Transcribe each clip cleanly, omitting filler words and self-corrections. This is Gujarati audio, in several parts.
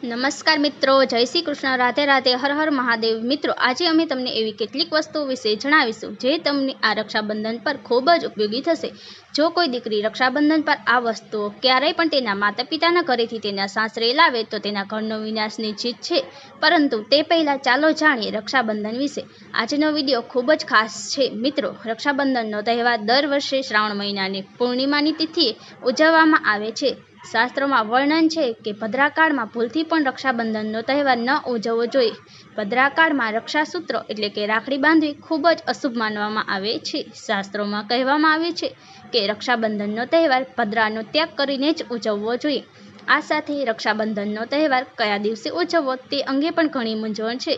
નમસ્કાર મિત્રો, જય શ્રી કૃષ્ણ, રાધે રાધે, હર હર મહાદેવ। મિત્રો, આજે અમે તમને એવી કેટલીક વસ્તુઓ વિશે જણાવીશું જે તમને આ રક્ષાબંધન પર ખૂબ જ ઉપયોગી થશે। જો કોઈ દીકરી રક્ષાબંધન પર આ વસ્તુઓ ક્યારેય પણ તેના માતા પિતાના ઘરેથી તેના સાસરે લાવે તો તેના ઘરનો વિનાશ નિશ્ચિત છે। પરંતુ તે પહેલાં ચાલો જાણીએ રક્ષાબંધન વિશે। આજનો વિડીયો ખૂબ જ ખાસ છે। મિત્રો, રક્ષાબંધનનો તહેવાર દર વર્ષે શ્રાવણ મહિનાની પૂર્ણિમાની તિથિએ ઉજવવામાં આવે છે। શાસ્ત્રોમાં વર્ણન છે કે ભદ્રાકાળમાં ભૂલથી પણ રક્ષાબંધનનો તહેવાર ન ઉજવવો જોઈએ। ભદ્રાકાળમાં રક્ષાસૂત્ર એટલે કે રાખડી બાંધવી ખૂબ જ અશુભ માનવામાં આવે છે। શાસ્ત્રોમાં કહેવામાં આવે છે કે રક્ષાબંધનનો તહેવાર ભદ્રાનો ત્યાગ કરીને જ ઉજવવો જોઈએ। આ સાથે રક્ષાબંધનનો તહેવાર કયા દિવસે ઉજવવો તે અંગે પણ ઘણી મૂંઝવણ છે।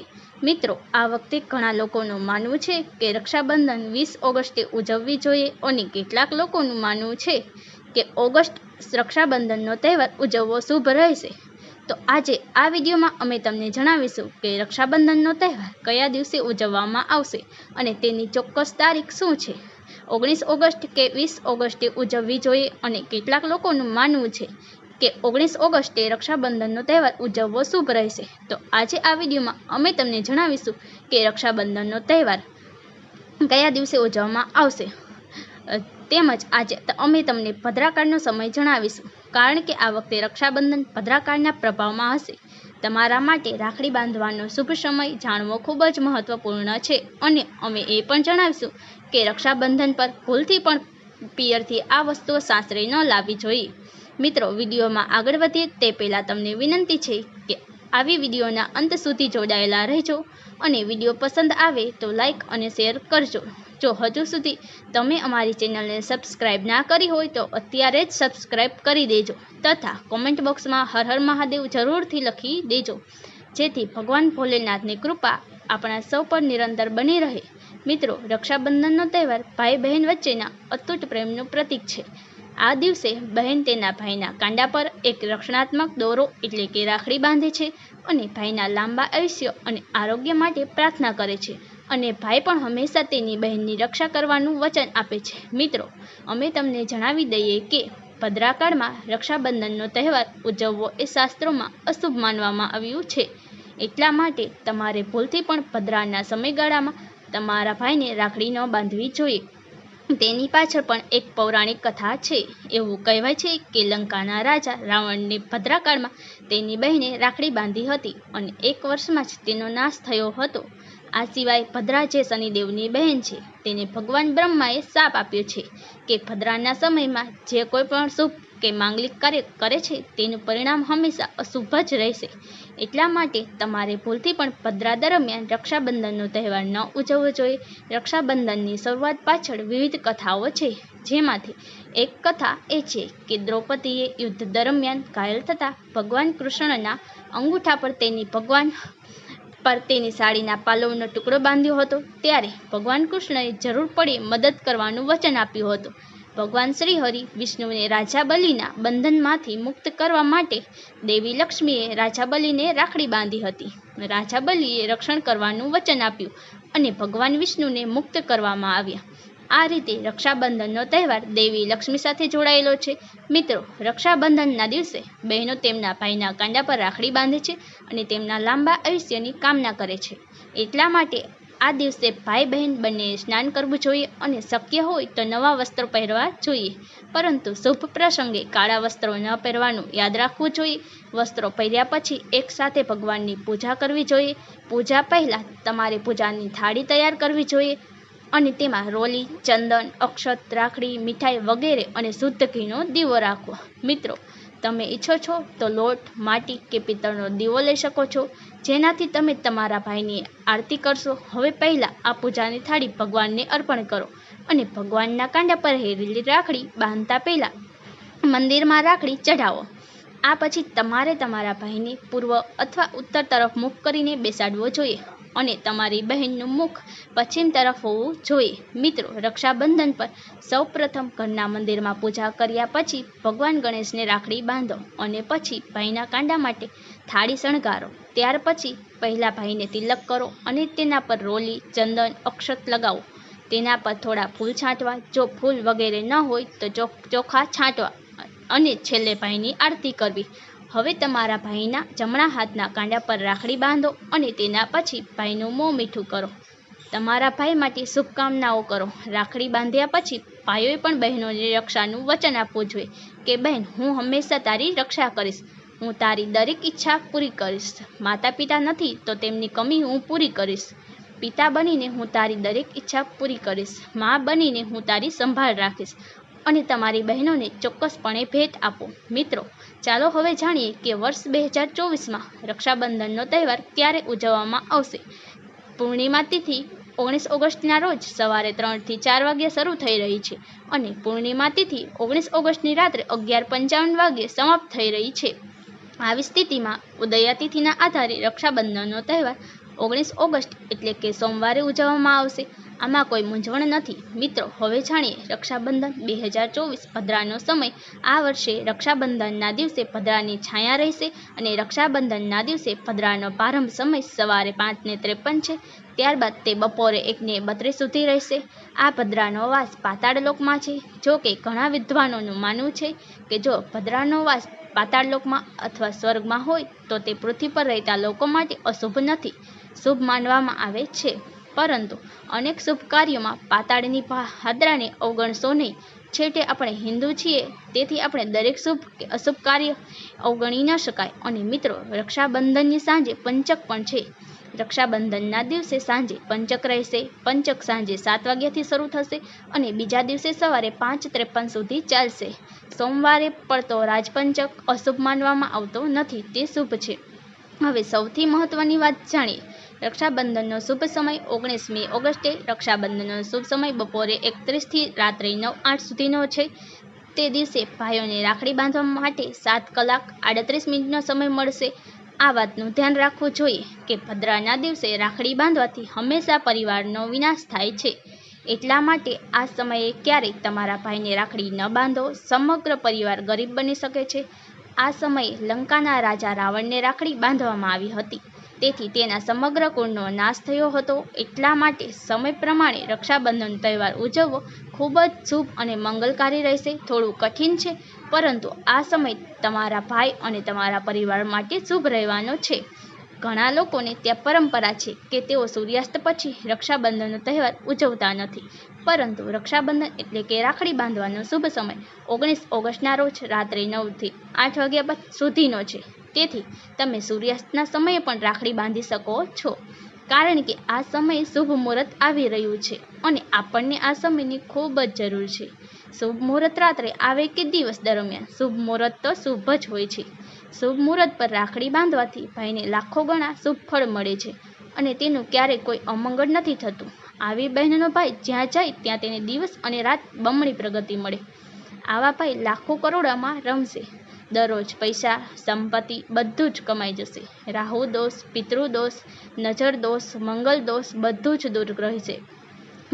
મિત્રો, આ વખતે ઘણા લોકોનું માનવું છે કે રક્ષાબંધન 20 ઓગસ્ટે ઉજવવી જોઈએ અને કેટલાક લોકોનું માનવું છે કે ઓગસ્ટ રક્ષાબંધનનો તહેવાર ઉજવવો શુભ રહેશે। તો આજે આ વિડીયોમાં અમે તમને જણાવીશું કે રક્ષાબંધનનો તહેવાર કયા દિવસે ઉજવવામાં આવશે અને તેની ચોક્કસ તારીખ શું છે। 19 ઓગસ્ટ કે 20 ઓગસ્ટે ઉજવવી જોઈએ અને કેટલાક લોકોનું માનવું છે કે 19 ઓગસ્ટે રક્ષાબંધનનો તહેવાર ઉજવવો શુભ રહેશે। તો આજે આ વિડીયોમાં અમે તમને જણાવીશું કે રક્ષાબંધનનો તહેવાર કયા દિવસે ઉજવવામાં આવશે, તેમજ આજે અમે તમને ભદ્રાકાળનો સમય જણાવીશું, કારણ કે આ વખતે રક્ષાબંધન ભદ્રાકાળના પ્રભાવમાં હશે। તમારા માટે રાખડી બાંધવાનો શુભ સમય જાણવો ખૂબ જ મહત્વપૂર્ણ છે અને અમે એ પણ જણાવીશું કે રક્ષાબંધન પર ભૂલથી પણ પિયરથી આ વસ્તુઓ સાસરે ન લાવવી જોઈએ। મિત્રો, વિડીયોમાં આગળ વધીએ તે પહેલાં તમને વિનંતી છે કે આવી વિડીયોના અંત સુધી જોડાયેલા રહેજો અને વિડીયો પસંદ આવે તો લાઈક અને શેર કરજો। જો હજુ સુધી તમે અમારી ચેનલને સબસ્ક્રાઈબ ના કરી હોય તો અત્યારે જ સબસ્ક્રાઈબ કરી દેજો તથા કોમેન્ટ બોક્સમાં હર હર મહાદેવ જરૂરથી લખી દેજો, જેથી ભગવાન ભોલેનાથની કૃપા આપણા સૌ પર નિરંતર બની રહે। મિત્રો, રક્ષાબંધનનો તહેવાર ભાઈ બહેન વચ્ચેના અતૂટ પ્રેમનું પ્રતીક છે। આ દિવસે બહેન તેના ભાઈના કાંડા પર એક રક્ષણાત્મક દોરો એટલે કે રાખડી બાંધે છે અને ભાઈના લાંબા આયુષ્ય અને આરોગ્ય માટે પ્રાર્થના કરે છે અને ભાઈ પણ હંમેશા તેની બહેનની રક્ષા કરવાનું વચન આપે છે। મિત્રો, અમે તમને જણાવી દઈએ કે ભદ્રાકાળમાં રક્ષાબંધનનો તહેવાર ઉજવવો એ શાસ્ત્રોમાં અશુભ માનવામાં આવ્યું છે। એટલા માટે તમારે ભૂલથી પણ ભદ્રાના સમયગાળામાં તમારા ભાઈને રાખડી ન બાંધવી જોઈએ। તેની પાછળ પણ એક પૌરાણિક કથા છે। એવું કહેવાય છે કે લંકાના રાજા રાવણને ભદ્રાકાળમાં તેની બહેને રાખડી બાંધી હતી અને 1 વર્ષમાં જ તેનો નાશ થયો હતો। આ સિવાય ભદ્રા જે શનિદેવની બહેન છે તેને ભગવાન બ્રહ્માએ શાપ આપ્યો છે કે ભદ્રાના સમયમાં જે કોઈ પણ શુભ કે માંગલિક કાર્ય કરે છે તેનું પરિણામ હંમેશા અશુભ જ રહેશે। એટલા માટે તમારે ભૂલથી પણ ભદ્રા દરમિયાન રક્ષાબંધનનો તહેવાર ન ઉજવવો જોઈએ। રક્ષાબંધનની શરૂઆત પાછળ વિવિધ કથાઓ છે, જેમાંથી એક કથા એ છે કે દ્રૌપદીએ યુદ્ધ દરમિયાન ઘાયલ થતાં ભગવાન કૃષ્ણના અંગૂઠા પર તેની સાડીના પાલવનો ટુકડો બાંધ્યો હતો, ત્યારે ભગવાન કૃષ્ણએ જરૂર પડે મદદ કરવાનું વચન આપ્યું હતું। ભગવાન શ્રીહરિ વિષ્ણુને રાજા બલિના બંધનમાંથી મુક્ત કરવા માટે દેવી લક્ષ્મીએ રાજા બલિને રાખડી બાંધી હતી। રાજા બલિએ રક્ષણ કરવાનું વચન આપ્યું અને ભગવાન વિષ્ણુને મુક્ત કરવામાં આવ્યા। આ રીતે રક્ષાબંધનનો તહેવાર દેવી લક્ષ્મી સાથે જોડાયેલો છે। મિત્રો, રક્ષાબંધનના દિવસે બહેનો તેમના ભાઈના કાંડા પર રાખડી બાંધે છે અને તેમના લાંબા આયુષ્યની કામના કરે છે। એટલા માટે આ દિવસે ભાઈ બહેન બંનેએ સ્નાન કરવું જોઈએ અને શક્ય હોય તો નવા વસ્ત્રો પહેરવા જોઈએ, પરંતુ શુભ પ્રસંગે કાળા વસ્ત્રો ન પહેરવાનું યાદ રાખવું જોઈએ। વસ્ત્રો પહેર્યા પછી એકસાથે ભગવાનની પૂજા કરવી જોઈએ। પૂજા પહેલાં તમારે પૂજાની થાળી તૈયાર કરવી જોઈએ અને તેમાં રોલી, ચંદન, અક્ષત, રાખડી, મીઠાઈ વગેરે અને શુદ્ધ ઘીનો દીવો રાખવો। મિત્રો, તમે ઈચ્છો છો તો લોટ, માટી કે પિત્તળનો દીવો લઈ શકો છો, જેનાથી તમે તમારા ભાઈની આરતી કરશો। હવે પહેલાં આ પૂજાની થાળી ભગવાનને અર્પણ કરો અને ભગવાનના કાંડા પર પહેરેલી રાખડી બાંધતા પહેલાં મંદિરમાં રાખડી ચઢાવો। આ પછી તમારે તમારા ભાઈને પૂર્વ અથવા ઉત્તર તરફ મુખ કરીને બેસાડવો જોઈએ અને તમારી બહેનનું મુખ પશ્ચિમ તરફ હોવું જોઈએ। મિત્રો, રક્ષાબંધન પર સૌપ્રથમ ઘરના મંદિરમાં પૂજા કર્યા પછી ભગવાન ગણેશને રાખડી બાંધો અને પછી ભાઈના કાંડા માટે થાળી શણગારો। ત્યાર પછી પહેલાં ભાઈને તિલક કરો અને તેના પર રોલી, ચંદન, અક્ષત લગાવો। તેના પર થોડા ફૂલ છાંટવા, જો ફૂલ વગેરે ન હોય તો ચોખા છાંટવા અને છેલ્લે ભાઈની આરતી કરવી। હવે તમારા ભાઈના જમણા હાથના કાંડા પર રાખડી બાંધો અને તેના પછી ભાઈનું મોં મીઠું કરો. તમારા ભાઈ માટે શુભકામનાઓ કરો. રાખડી બાંધ્યા પછી ભાઈઓએ પણ બહેનોને રક્ષાનું વચન આપવું જોઈએ કે બહેન, હું હંમેશા તારી રક્ષા કરીશ. હું તારી દરેક ઈચ્છા પૂરી કરીશ. માતા પિતા નથી તો તેમની કમી હું પૂરી કરીશ. પિતા બનીને હું તારી દરેક ઈચ્છા પૂરી કરીશ. મા બનીને હું તારી સંભાળ રાખીશ. અને તમારી બહેનોને ચોક્કસપણે ભેટ આપો. મિત્રો, ચાલો હવે જાણીએ કે વર્ષ 2024માં રક્ષાબંધનનો તહેવાર ક્યારે ઉજવવામાં આવશે. પૂર્ણિમા તિથિ 19 ઓગસ્ટના રોજ સવારે 3 થી 4 વાગ્યે શરૂ થઈ રહી છે અને પૂર્ણિમા તિથિ 19 ઓગસ્ટની રાત્રે 11:55 વાગ્યે સમાપ્ત થઈ રહી છે. આવી સ્થિતિમાં ઉદયા તિથિના આધારે રક્ષાબંધનનો તહેવાર 19 ઓગસ્ટ એટલે કે સોમવારે ઉજવવામાં આવશે. આમાં કોઈ મૂંઝવણ નથી. મિત્રો, હવે જાણીએ રક્ષાબંધન 2024 ભદ્રાનો સમય. આ વર્ષે રક્ષાબંધનના દિવસે ભદ્રાની છાયા રહેશે અને રક્ષાબંધનના દિવસે ભદ્રાનો પ્રારંભ સમય સવારે 5:53 છે. ત્યારબાદ તે બપોરે 1:32 સુધી રહેશે. આ ભદ્રાનો વાસ પાતાળ લોકમાં છે. જો કે ઘણા વિદ્વાનોનું માનવું છે કે જો ભદ્રાનો વાસ પાતાળ લોકમાં અથવા સ્વર્ગમાં હોય તો તે પૃથ્વી પર રહેતા લોકો માટે અશુભ નથી, શુભ માનવામાં આવે છે. પરંતુ અનેક શુભ કાર્યોમાં પાતાળની હાદરાને અવગણશો નહીં. છેવટે આપણે હિન્દુ છીએ, તેથી આપણે દરેક શુભ કે અશુભ કાર્ય અવગણી ન શકાય. અને મિત્રો, રક્ષાબંધનની સાંજે પંચક પણ છે. રક્ષાબંધનના દિવસે સાંજે પંચક રહેશે. પંચક સાંજે 7 વાગ્યાથી શરૂ થશે અને બીજા દિવસે સવારે 5:53 સુધી ચાલશે. સોમવારે પડતો રાજપંચક અશુભ માનવામાં આવતો નથી, તે શુભ છે. હવે સૌથી મહત્વની વાત જાણીએ. રક્ષાબંધનનો શુભ સમય 19મી ઓગસ્ટે. રક્ષાબંધનનો શુભ સમય બપોરે 1:30 થી રાત્રે 9:08 સુધીનો છે. તે દિવસે ભાઈઓને રાખડી બાંધવા માટે 7 કલાક 38 મિનિટનો સમય મળશે. આ વાતનું ધ્યાન રાખવું જોઈએ કે ભદ્રાના દિવસે રાખડી બાંધવાથી હંમેશા પરિવારનો વિનાશ થાય છે. એટલા માટે આ સમયે ક્યારેય તમારા ભાઈને રાખડી ન બાંધો. સમગ્ર પરિવાર ગરીબ બની શકે છે. આ સમયે લંકાના રાજા રાવણને રાખડી બાંધવામાં આવી હતી, તેથી તેના સમગ્ર કુળનો નાશ થયો હતો. એટલા માટે સમય પ્રમાણે રક્ષાબંધન તહેવાર ઉજવવો ખૂબ જ શુભ અને મંગલકારી રહેશે. થોડું કઠિન છે, પરંતુ આ સમય તમારા ભાઈ અને તમારા પરિવાર માટે શુભ રહેવાનો છે. ઘણા લોકોને ત્યાં પરંપરા છે કે તેઓ સૂર્યાસ્ત પછી રક્ષાબંધનનો તહેવાર ઉજવતા નથી, પરંતુ રક્ષાબંધન એટલે કે રાખડી બાંધવાનો શુભ સમય 19 ઓગસ્ટના રોજ રાત્રે 9 થી 8 વાગ્યા સુધીનો છે. તેથી તમે સૂર્યાસ્તના સમયે પણ રાખડી બાંધી શકો છો, કારણ કે આ સમયે શુભ મુહૂર્ત આવી રહ્યું છે અને આપણને આ સમયની ખૂબ જ જરૂર છે. શુભ મુહૂર્ત રાત્રે આવે કે દિવસ દરમિયાન, શુભ મુહૂર્ત તો શુભ જ હોય છે. શુભ મુહૂર્ત પર રાખડી બાંધવાથી ભાઈને લાખો ગણા શુભ ફળ મળે છે અને તેનું ક્યારેય કોઈ અમંગળ નથી થતું. આવી બહેનનો ભાઈ જ્યાં જાય ત્યાં તેને દિવસ અને રાત બમણી પ્રગતિ મળે. આવા ભાઈ લાખો કરોડોમાં રમશે. દરરોજ પૈસા, સંપત્તિ બધું જ કમાઈ જશે. રાહુ દોષ, પિતૃ દોષ, નજર દોષ, મંગલ દોષ બધું જ દૂર રહેશે.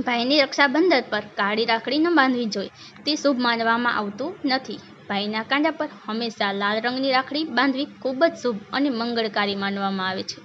ભાઈની રક્ષાબંધન પર કાળી રાખડી ન બાંધવી જોઈએ, તે શુભ માનવામાં આવતું નથી. ભાઈના કાંડા પર હંમેશા લાલ રંગની રાખડી બાંધવી ખૂબ જ શુભ અને મંગળકારી માનવામાં આવે છે.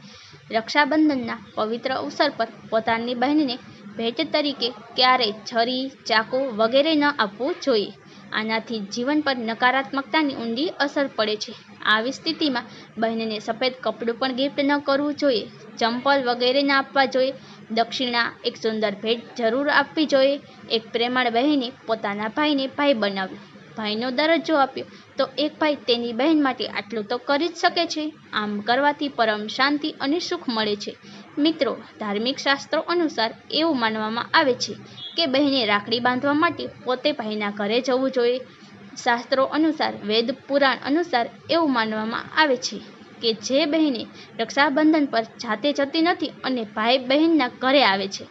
રક્ષાબંધનના પવિત્ર અવસર પર પોતાની બહેનને ભેટ તરીકે ક્યારેય છરી, ચાકુ વગેરે ન આપવું જોઈએ. આનાથી જીવન પર નકારાત્મકતાની ઊંડી અસર પડે છે. આવી સ્થિતિમાં બહેનને સફેદ કપડું પણ ગિફ્ટ ન કરવું જોઈએ. ચંપલ વગેરે ન આપવા જોઈએ. દક્ષિણા, એક સુંદર ભેટ જરૂર આપવી જોઈએ. એક પ્રેમાળ બહેને પોતાના ભાઈને ભાઈ બનાવ્યો, ભાઈનો દરજ્જો આપ્યો, તો એક ભાઈ તેની બહેન માટે આટલું તો કરી જ શકે છે. આમ કરવાથી પરમ શાંતિ અને સુખ મળે છે. મિત્રો, ધાર્મિક શાસ્ત્રો અનુસાર એવું માનવામાં આવે છે કે બહેને રાખડી બાંધવા માટે પોતે ભાઈના ઘરે જવું જોઈએ. શાસ્ત્રો અનુસાર, વેદ પુરાણ અનુસાર એવું માનવામાં આવે છે કે જે બહેને રક્ષાબંધન પર જાતે જતી નથી અને ભાઈ બહેનના ઘરે આવે છે,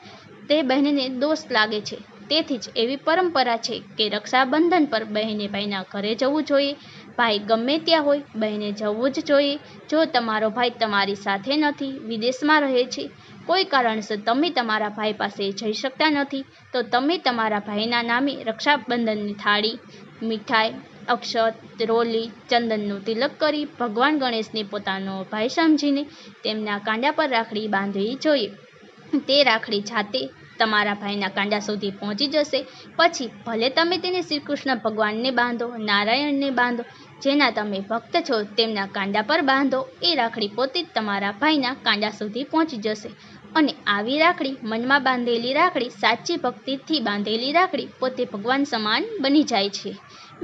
તે બહેનને દોષ લાગે છે. તેથી જ એવી પરંપરા છે કે રક્ષાબંધન પર બહેને ભાઈના ઘરે જવું જોઈએ. ભાઈ ગમે ત્યાં હોય, બહેને જવું જ જોઈએ. જો તમારો ભાઈ તમારી સાથે નથી, વિદેશમાં રહે છે, કોઈ કારણસર તમે તમારા ભાઈ પાસે જઈ શકતા નથી, તો તમે તમારા ભાઈના નામે રક્ષાબંધનની થાળી, મીઠાઈ, અક્ષત, રોલી, ચંદનનું તિલક કરી ભગવાન ગણેશને પોતાનો ભાઈ સમજીને તેમના કાંડા પર રાખડી બાંધવી જોઈએ. તે રાખડી જાતે તમારા ભાઈના કાંડા સુધી પહોંચી જશે. પછી ભલે તમે તેને શ્રી કૃષ્ણ ભગવાનને બાંધો, નારાયણને બાંધો, જેના તમે ભક્ત છો તેમના કાંડા પર બાંધો. એ રાખડી પોતે જ તમારા ભાઈના કાંડા સુધી પહોંચી જશે. અને આવી રાખડી, મનમાં બાંધેલી રાખડી, સાચી ભક્તિથી બાંધેલી રાખડી પોતે ભગવાન સમાન બની જાય છે.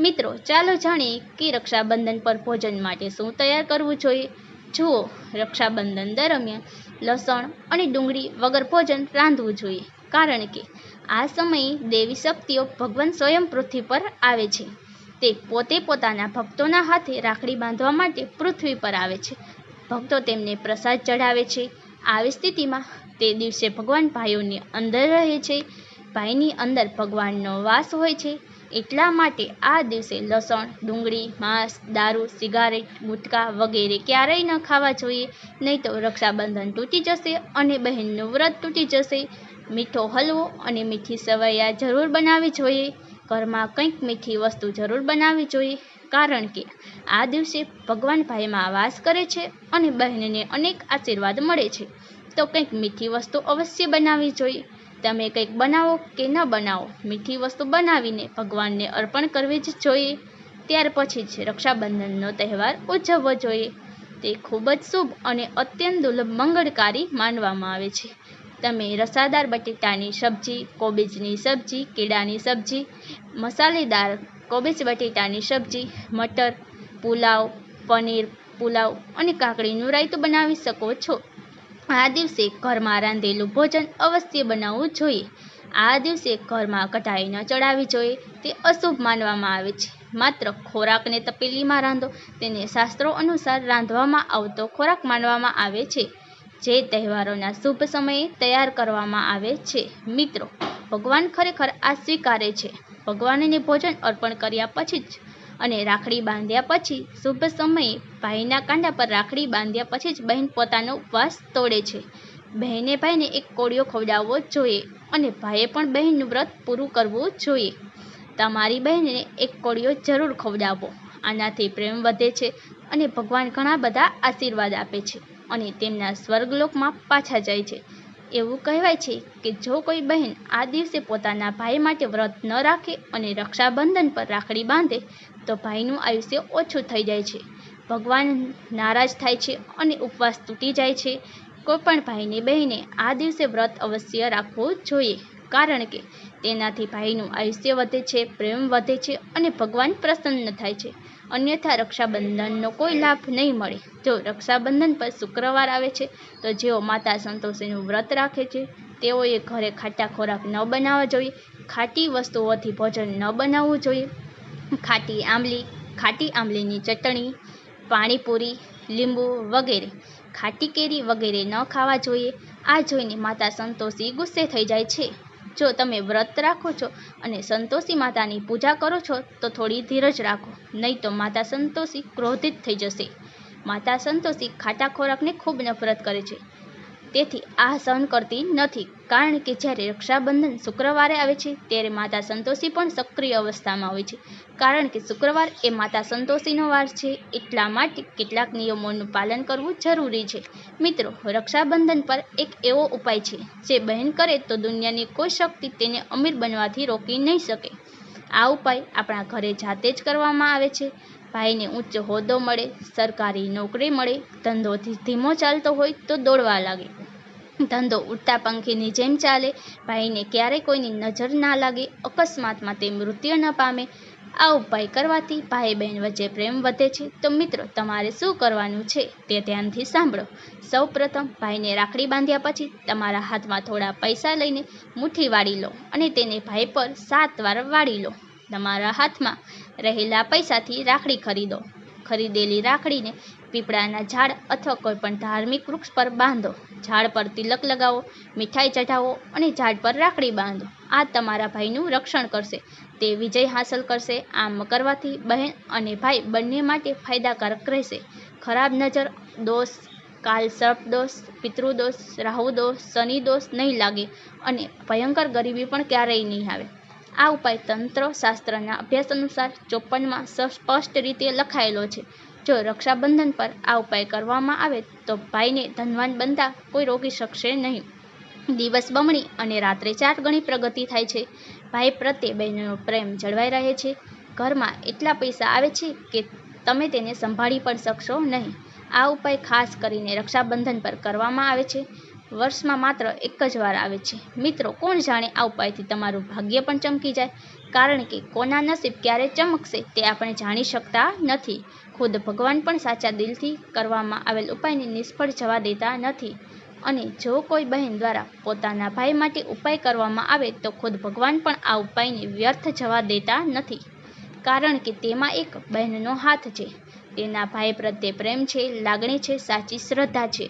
મિત્રો, ચાલો જાણીએ કે રક્ષાબંધન પર ભોજન માટે શું તૈયાર કરવું જોઈએ. જુઓ, રક્ષાબંધન દરમિયાન લસણ અને ડુંગળી વગર ભોજન રાંધવું જોઈએ, કારણ કે આ સમયે દેવી શક્તિઓ ભગવાન સ્વયં પૃથ્વી પર આવે છે. તે પોતે પોતાના ભક્તોના હાથે રાખડી બાંધવા માટે પૃથ્વી પર આવે છે. ભક્તો તેમને પ્રસાદ ચઢાવે છે. આવી સ્થિતિમાં તે દિવસે ભગવાન ભાઈઓની અંદર રહે છે. ભાઈની અંદર ભગવાનનો વાસ હોય છે. એટલા માટે આ દિવસે લસણ, ડુંગળી, માંસ, દારૂ, સિગારેટ, ગુટકા વગેરે ક્યારેય ન ખાવા જોઈએ, નહીં તો રક્ષાબંધન તૂટી જશે અને બહેનનું વ્રત તૂટી જશે. મીઠો હલવો અને મીઠી સેવૈયા જરૂર બનાવવી જોઈએ. ઘરમાં કંઈક મીઠી વસ્તુ જરૂર બનાવવી જોઈએ, કારણ કે આ દિવસે ભગવાન ભાઈમાં વાસ કરે છે અને બહેનને અનેક આશીર્વાદ મળે છે. તો કંઈક મીઠી વસ્તુ અવશ્ય બનાવવી જોઈએ. તમે કંઈક બનાવો કે ન બનાવો, મીઠી વસ્તુ બનાવીને ભગવાનને અર્પણ કરવી જ જોઈએ. ત્યાર પછી જ રક્ષાબંધનનો તહેવાર ઉજવવો જોઈએ. તે ખૂબ જ શુભ અને અત્યંત દુર્લભ મંગળકારી માનવામાં આવે છે. તમે રસાદાર બટેટાની સબ્જી, કોબીજની સબ્જી, કેળાની સબ્જી, મસાલેદાર કોબીજ બટેટાની સબ્જી, મટર પુલાવ, પનીર પુલાવ અને કાકડીનું રાયતું બનાવી શકો છો. આ દિવસે ઘરમાં રાંધેલું ભોજન અવશ્ય બનાવવું જોઈએ. આ દિવસે ઘરમાં કઢાઈ ન ચડાવવી જોઈએ. તે અશુભ માનવામાં આવે છે. માત્ર ખોરાકને તપેલીમાં રાંધો. તેને શાસ્ત્રો અનુસાર રાંધવામાં આવતો ખોરાક માનવામાં આવે છે, જે તહેવારોના શુભ સમયે તૈયાર કરવામાં આવે છે. મિત્રો, ભગવાન ખરેખર આ સ્વીકારે છે. ભગવાનને ભોજન અર્પણ કર્યા પછી જ અને રાખડી બાંધ્યા પછી શુભ સમયે ભાઈના કાંડા પર રાખડી બાંધ્યા પછી જ બહેન પોતાનો ઉપવાસ તોડે છે. બહેને ભાઈને એક કોળિયો ખવડાવવો જોઈએ અને ભાઈએ પણ બહેનનું વ્રત પૂરું કરવું જોઈએ. તમારી બહેનને એક કોળિયો જરૂર ખવડાવો. આનાથી પ્રેમ વધે છે અને ભગવાન ઘણા બધા આશીર્વાદ આપે છે અને તેમના સ્વર્ગલોકમાં પાછા જાય છે. એવું કહેવાય છે કે જો કોઈ બહેન આ દિવસે પોતાના ભાઈ માટે વ્રત ન રાખે અને રક્ષાબંધન પર રાખડી બાંધે તો ભાઈનું આયુષ્ય ઓછું થઈ જાય છે. ભગવાન નારાજ થાય છે અને ઉપવાસ તૂટી જાય છે. કોઈપણ ભાઈને બહેને આ દિવસે વ્રત અવશ્ય રાખવું જોઈએ, કારણ કે તેનાથી ભાઈનું આયુષ્ય વધે છે, પ્રેમ વધે છે અને ભગવાન પ્રસન્ન થાય છે. અન્યથા રક્ષાબંધનનો કોઈ લાભ નહીં મળે. જો રક્ષાબંધન પર શુક્રવાર આવે છે તો જેઓ માતા સંતોષીનું વ્રત રાખે છે તેઓએ ઘરે ખાટા ખોરાક ન બનાવવા જોઈએ. ખાટી વસ્તુઓથી ભોજન ન બનાવવું જોઈએ. ખાટી આંબલીની ચટણી, પાણીપુરી, લીંબુ વગેરે, ખાટી કેરી વગેરે ન ખાવા જોઈએ. આ જોઈને માતા સંતોષી ગુસ્સે થઈ જાય છે. જો તમે વ્રત રાખો છો અને સંતોષી માતાની પૂજા કરો છો તો થોડી ધીરજ રાખો, નહીં તો માતા સંતોષી ક્રોધિત થઈ જશે. માતા સંતોષી ખાટા ખોરાકને ખૂબ નફરત કરે છે. તેથી આ સહન કરતી નથી, કારણ કે જ્યારે રક્ષાબંધન શુક્રવારે આવે છે ત્યારે માતા સંતોષી પણ સક્રિય અવસ્થામાં હોય છે, કારણ કે શુક્રવાર એ માતા સંતોષીનો વાર છે. એટલા માટે કેટલાક નિયમોનું પાલન કરવું જરૂરી છે. મિત્રો, રક્ષાબંધન પર એક એવો ઉપાય છે જે બહેન કરે તો દુનિયાની કોઈ શક્તિ તેને અમીર બનવાથી રોકી નહીં શકે. આ ઉપાય આપણા ઘરે જાતે જ કરવામાં આવે છે. ભાઈને ઊંચો હોદ્દો મળે, સરકારી નોકરી મળે, ધંધો ધીમો ચાલતો હોય તો દોડવા લાગે, ધંધો ઉડતા પંખીની જેમ ચાલે, ભાઈને ક્યારેય કોઈની નજર ના લાગે, અકસ્માતમાં તે મૃત્યુ ન પામે. આ ઉપાય કરવાથી ભાઈ બહેન વચ્ચે પ્રેમ વધે છે. તો મિત્રો, તમારે શું કરવાનું છે તે ધ્યાનથી સાંભળો. સૌ પ્રથમ ભાઈને રાખડી બાંધ્યા પછી તમારા હાથમાં થોડા પૈસા લઈને મુઠ્ઠી વાળી લો અને તેને ભાઈ પર 7 વાર વાળી લો. તમારા હાથમાં રહેલા પૈસાથી રાખડી ખરીદો. ખરીદેલી રાખડીને પીપળાના ઝાડ અથવા કોઈપણ ધાર્મિક વૃક્ષ પર બાંધો. ઝાડ પર તિલક લગાવો, મીઠાઈ ચઢાવો અને ઝાડ પર રાખડી બાંધો. આ તમારા ભાઈનું રક્ષણ કરશે, તે વિજય હાંસલ કરશે. આમ કરવાથી બહેન અને ભાઈ બંને માટે ફાયદાકારક રહેશે. ખરાબ નજર, દોષ, કાલસર્પ દોષ, પિતૃદોષ, રાહુ દોષ, શનિ દોષ નહીં લાગે અને ભયંકર ગરીબી પણ ક્યારેય નહીં આવે. આ ઉપાય તંત્ર શાસ્ત્રના અભ્યાસ અનુસાર 54માં સ્પષ્ટ રીતે લખાયેલો છે. જો રક્ષાબંધન પર આ ઉપાય કરવામાં આવે તો ભાઈને ધનવાન બનતા કોઈ રોકી શકશે નહીં. દિવસ બમણી અને રાત્રે 4 ગણી પ્રગતિ થાય છે. ભાઈ પ્રત્યે બહેનનો પ્રેમ જળવાઈ રહે છે. ઘરમાં એટલા પૈસા આવે છે કે તમે તેને સંભાળી પણ શકશો નહીં. આ ઉપાય ખાસ કરીને રક્ષાબંધન પર કરવામાં આવે છે. વર્ષમાં માત્ર એક જ વાર આવે છે. મિત્રો, કોણ જાણે આ ઉપાયથી તમારું ભાગ્ય પણ ચમકી જાય, કારણ કે કોના નસીબ ક્યારે ચમકશે તે આપણે જાણી શકતા નથી. ખુદ ભગવાન પણ સાચા દિલથી કરવામાં આવેલ ઉપાયને નિષ્ફળ જવા દેતા નથી. અને જો કોઈ બહેન દ્વારા પોતાના ભાઈ માટે ઉપાય કરવામાં આવે તો ખુદ ભગવાન પણ આ ઉપાયને વ્યર્થ જવા દેતા નથી, કારણ કે તેમાં એક બહેનનો હાથ છે, તેના ભાઈ પ્રત્યે પ્રેમ છે, લાગણી છે, સાચી શ્રદ્ધા છે,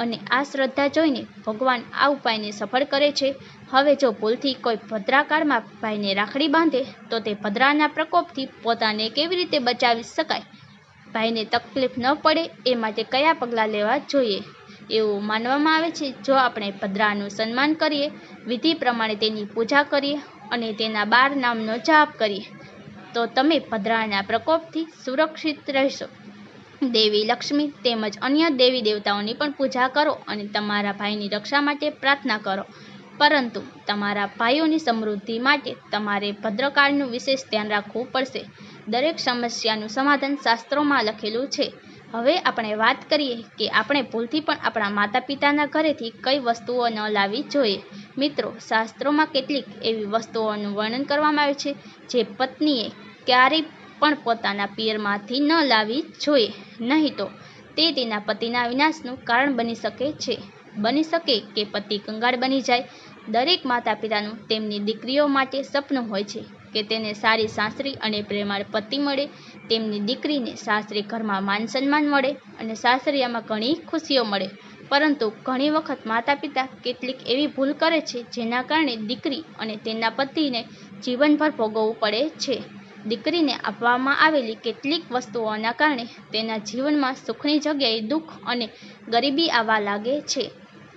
અને આ શ્રદ્ધા જોઈને ભગવાન આ ઉપાયને સફળ કરે છે. હવે જો ભૂલથી કોઈ ભદ્રાકાળમાં ભાઈને રાખડી બાંધે તો તે ભદ્રાના પ્રકોપથી પોતાને કેવી રીતે બચાવી શકાય, ભાઈને તકલીફ ન પડે એ માટે કયા પગલાં લેવા જોઈએ? એવું માનવામાં આવે છે, જો આપણે ભદ્રાનું સન્માન કરીએ, વિધિ પ્રમાણે તેની પૂજા કરીએ અને તેના 12 નામનો જાપ કરીએ તો તમે ભદ્રાના પ્રકોપથી સુરક્ષિત રહેશો. દેવી લક્ષ્મી તેમજ અન્ય દેવી દેવતાઓની પણ પૂજા કરો અને તમારા ભાઈની રક્ષા માટે પ્રાર્થના કરો. પરંતુ તમારા ભાઈઓની સમૃદ્ધિ માટે તમારે ભદ્રકાળનું વિશેષ ધ્યાન રાખવું પડશે. દરેક સમસ્યાનું સમાધાન શાસ્ત્રોમાં લખેલું છે. હવે આપણે વાત કરીએ કે આપણે ભૂલથી પણ આપણા માતા પિતાના ઘરેથી કઈ વસ્તુઓ ન લાવવી જોઈએ. મિત્રો, શાસ્ત્રોમાં કેટલીક એવી વસ્તુઓનું વર્ણન કરવામાં આવે છે જે પત્નીએ ક્યારેય પણ પોતાના પિયરમાંથી ન લાવવી જોઈએ, નહીં તો તે તેના પતિના વિનાશનું કારણ બની શકે છે. બની શકે કે પતિ કંગાળ બની જાય. દરેક માતા પિતાનું તેમની દીકરીઓ માટે સપનું હોય છે કે તેને સારી સાસરી અને પ્રેમાળ પતિ મળે, તેમની દીકરીને સાસરી ઘરમાં માન સન્માન મળે અને સાસરિયામાં ઘણી ખુશીઓ મળે. પરંતુ ઘણી વખત માતા પિતા કેટલીક એવી ભૂલ કરે છે જેના કારણે દીકરી અને તેના પતિને જીવનભર ભોગવવું પડે છે. દીકરીને આપવામાં આવેલી કેટલીક વસ્તુઓના કારણે તેના જીવનમાં સુખની જગ્યાએ દુઃખ અને ગરીબી આવવા લાગે છે.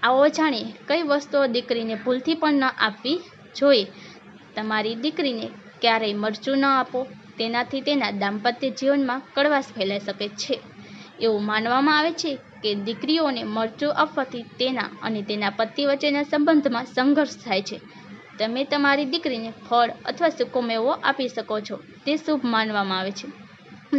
આવો જાણીએ કઈ વસ્તુઓ દીકરીને ભૂલથી પણ ન આપવી જોઈએ. તમારી દીકરીને ક્યારેય મરચું ન આપો, તેનાથી તેના દાંપત્ય જીવનમાં કડવાશ ફેલાઈ શકે છે. એવું માનવામાં આવે છે કે દીકરીઓને મરચું આપવાથી તેના અને તેના પતિ વચ્ચેના સંબંધમાં સંઘર્ષ થાય છે. તમે તમારી દીકરીને ફળ અથવા સૂકો મેવો આપી શકો છો, તે શુભ માનવામાં આવે છે.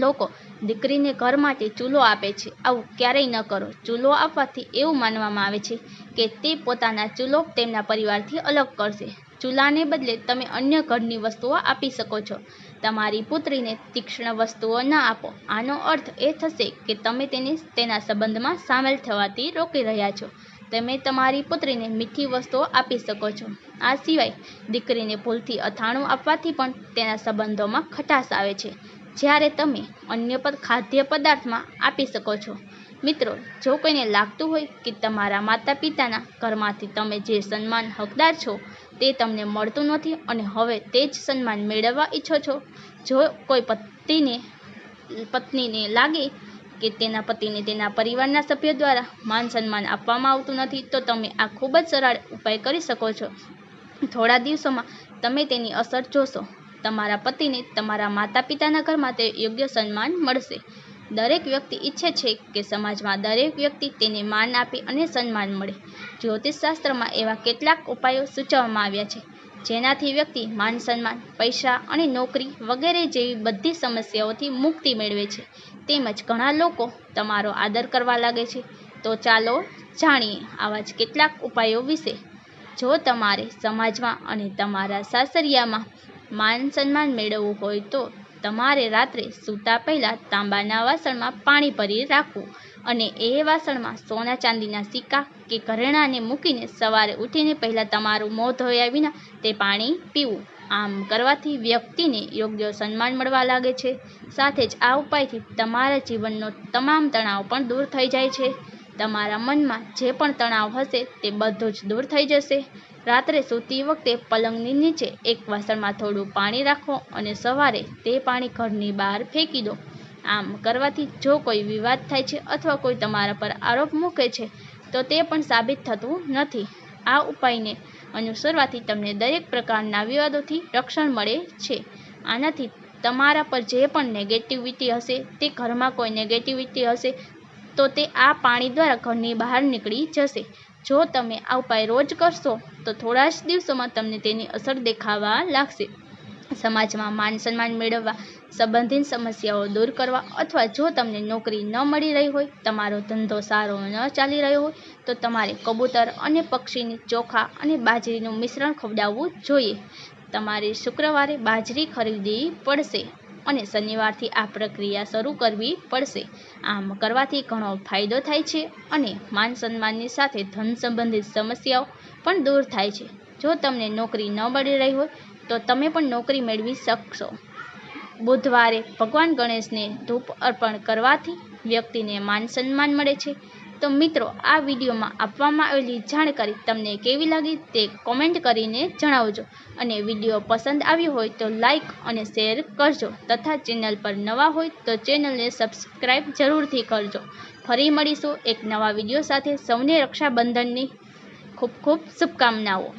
લોકો દીકરીને ઘર માટે ચૂલો આપે છે. આવું ક્યારેય ન કરો. ચૂલો આપવાથી એવું માનવામાં આવે છે કે તે પોતાના ચૂલો તેમના પરિવારથી અલગ કરશે. ચૂલાને બદલે તમે અન્ય ઘરની વસ્તુઓ આપી શકો છો. તમારી પુત્રીને તીક્ષ્ણ વસ્તુઓ ન આપો. આનો અર્થ એ થશે કે તમે તેને તેના સંબંધમાં સામેલ થવાથી રોકી રહ્યા છો. તમે તમારી પુત્રીને મીઠી વસ્તુઓ આપી શકો છો. આ સિવાય દીકરીને ભૂલથી અથાણું આપવાથી પણ તેના સંબંધોમાં ખટાશ આવે છે, જ્યારે તમે અન્ય ખાદ્ય પદાર્થમાં આપી શકો છો. મિત્રો, જો કોઈને લાગતું હોય કે તમારા માતા પિતાના ઘરમાંથી તમે જે સન્માન હકદાર છો તે તમને મળતું નથી અને હવે તે જ સન્માન મેળવવા ઈચ્છો છો, જો કોઈ પત્નીને લાગે કે તેના પતિને તેના પરિવારના સભ્યો દ્વારા માન સન્માન આપવામાં આવતું નથી, તો તમે આ ખૂબ જ સરળ ઉપાય કરી શકો છો. થોડા દિવસોમાં તમે તેની અસર જોશો. તમારા પતિને તમારા માતા પિતાના ઘરમાં તે યોગ્ય સન્માન મળશે. દરેક વ્યક્તિ ઈચ્છે છે કે સમાજમાં દરેક વ્યક્તિ તેને માન આપે અને સન્માન મળે. જ્યોતિષશાસ્ત્રમાં એવા કેટલાક ઉપાયો સૂચવવામાં આવ્યા છે જેનાથી વ્યક્તિ માન સન્માન, પૈસા અને નોકરી વગેરે જેવી બધી સમસ્યાઓથી મુક્તિ મેળવે છે. તેમજ ઘણા લોકો તમારો આદર કરવા લાગે છે. તો ચાલો જાણીએ આવા જ કેટલાક ઉપાયો વિશે. જો તમારે સમાજમાં અને તમારા સાસરિયામાં માન સન્માન મેળવવું હોય તો તમારે રાત્રે સૂતા પહેલાં તાંબાના વાસણમાં પાણી ભરી રાખવું અને એ વાસણમાં સોના ચાંદીના સિક્કા કે ઘરેણાંને મૂકીને સવારે ઉઠીને પહેલાં તમારું મોં ધોયા વિના તે પાણી પીવું. આમ કરવાથી વ્યક્તિને યોગ્ય સન્માન મળવા લાગે છે. સાથે જ આ ઉપાયથી તમારા જીવનનો તમામ તણાવ પણ દૂર થઈ જાય છે. તમારા મનમાં જે પણ તણાવ હશે તે બધું જ દૂર થઈ જશે. રાત્રે સૂતી વખતે પલંગની નીચે એક વાસણમાં થોડું પાણી રાખો અને સવારે તે પાણી ઘરની બહાર ફેંકી દો. આમ કરવાથી જો કોઈ વિવાદ થાય છે અથવા કોઈ તમારા પર આરોપ મૂકે છે તો તે પણ સાબિત થતું નથી. આ ઉપાયને અનુસરવાથી તમને દરેક પ્રકારના વિવાદોથી રક્ષણ મળે છે. આનાથી તમારા પર જે પણ નેગેટિવિટી હશે, તે ઘરમાં કોઈ નેગેટિવિટી હશે તો તે આ પાણી દ્વારા ઘરની બહાર નીકળી જશે. જો તમે આ ઉપાય રોજ કરશો તો થોડા જ દિવસોમાં તમને તેની અસર દેખાવા લાગશે. સમાજમાં માન સન્માન મેળવવા સંબંધિત સમસ્યાઓ દૂર કરવા અથવા જો તમને નોકરી ન મળી રહી હોય, તમારો ધંધો સારો ન ચાલી રહ્યો હોય તો તમારે કબૂતર અને પક્ષીની ચોખા અને બાજરીનું મિશ્રણ ખવડાવવું જોઈએ. તમારે શુક્રવારે બાજરી ખરીદવી પડશે અને શનિવારથી આ પ્રક્રિયા શરૂ કરવી પડશે. આમ કરવાથી ઘણો ફાયદો થાય છે અને માન સન્માનની સાથે ધન સંબંધિત સમસ્યાઓ પણ દૂર થાય છે. જો તમને નોકરી ન મળી રહી હોય તો તમે પણ નોકરી મેળવી શકશો. બુધવારે ભગવાન ગણેશને ધૂપ અર્પણ કરવાથી વ્યક્તિને માન સન્માન મળે છે. તો મિત્રો, આ વિડીયોમાં આપવામાં આવેલી જાણકારી તમને કેવી લાગી તે કોમેન્ટ કરીને જણાવજો અને વિડીયો પસંદ આવ્યો હોય તો લાઈક અને શેર કરજો તથા ચેનલ પર નવા હોય તો ચેનલને સબસ્ક્રાઈબ જરૂરથી કરજો. ફરી મળીશું એક નવા વિડીયો સાથે. સૌને રક્ષાબંધનની ખૂબ ખૂબ શુભકામનાઓ.